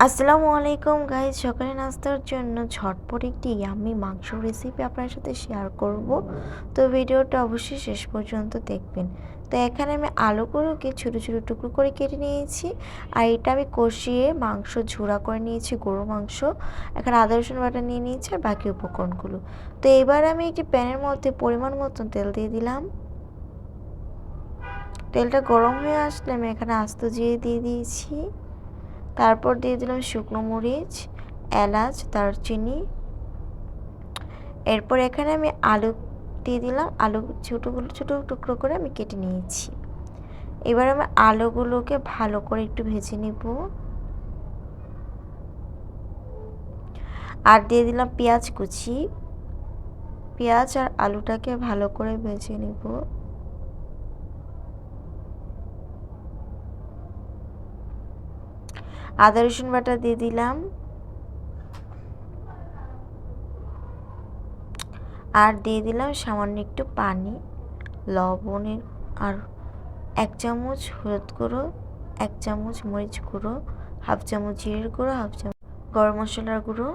আসসালামু আলাইকুম গাইজ, সকালে নাস্তার জন্য ঝটপট একটি ইয়াম্মি মাংস রেসিপি আপনার সাথে শেয়ার করব। তো ভিডিওটা অবশ্যই শেষ পর্যন্ত দেখবেন। তো এখানে আমি আলুগুলোকে ছোটো ছোটো টুকরো করে কেটে নিয়েছি, আর এটা আমি কষিয়ে মাংস ঝোড়া করে নিয়েছি, গরু মাংস। এখানে আদা রসুন বাটা নিয়ে নিয়েছি আর বাকি উপকরণগুলো। তো এবার আমি একটি প্যানের মধ্যে পরিমাণ মতন তেল দিয়ে দিলাম। তেলটা গরম হয়ে আসলে আমি এখানে আস্ত জিরে দিয়ে দিয়েছি। তারপর দিয়ে দিলাম শুকনো মরিচ, এলাচ, দারচিনি। এরপর এখানে আমি আলু দিয়ে দিলাম। আলু ছোটো টুকরো করে আমি কেটে নিয়েছি। এবার আমি আলুগুলোকে ভালো করে একটু ভেজে নিব। আর দিয়ে দিলাম পেঁয়াজ কুচি। পেঁয়াজ আর আলুটাকে ভালো করে ভেজে নিব। আদা রসুন বাটা দিয়ে দিলাম। আর দিয়ে দিলাম সামান্য একটু পানি, লবণের, আর 1 চামচ হলুদ গুঁড়ো, 1 চামচ মরিচ গুঁড়ো, হাফ চামচ জিরের গুঁড়ো, হাফ চামচ গরম মশলার গুঁড়ো।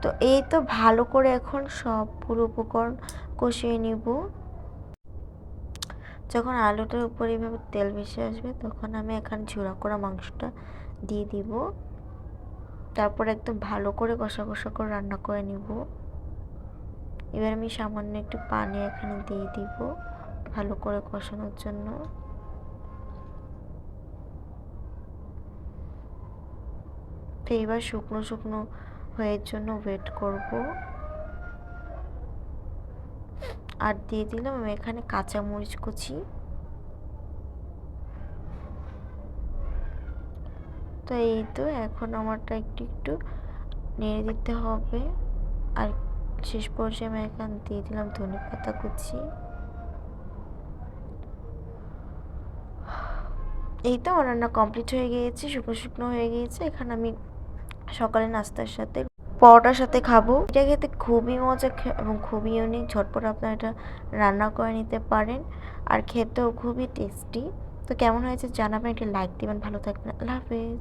তো এই তো ভালো করে এখন সবগুলো উপকরণ কষিয়ে নিব। যখন আলুটার উপরে এভাবে তেল ভেসে আসবে তখন আমি এখানে ঝোড়া করা মাংসটা দিয়ে দিব। তারপর একদম ভালো করে কষা কষা করে রান্না করে নিব। এবার আমি সামান্য একটু পানি এখানে দিয়ে দিব ভালো করে কষানোর জন্য। তো এবার শুকনো শুকনো হয়ে জন্য ওয়েট করব। আর দিয়ে দিলাম আমি এখানে কাঁচা মরিচ কুচি। তো এই তো এখন আমারটা একটু একটু নেড়ে দিতে হবে। আর শেষ পর্যায়ে আমি এখানে দিয়ে দিলাম ধনেপাতা কুচি। এই তো আমার রান্না কমপ্লিট হয়ে গিয়েছে, শুকনো শুকনো হয়ে গিয়েছে। এখানে আমি সকালে নাস্তার সাথে পরোটার সাথে খাবো। এটা খেতে খুবই মজা এবং খুবই ইউনিক। ঝটপট আপনারা এটা রান্না করে নিতে পারেন, আর খেতেও খুবই টেস্টি। তো কেমন হয়েছে জানাবেন, একটা লাইক দিবেন। ভালো থাকবেন, আল্লাহ হাফেজ।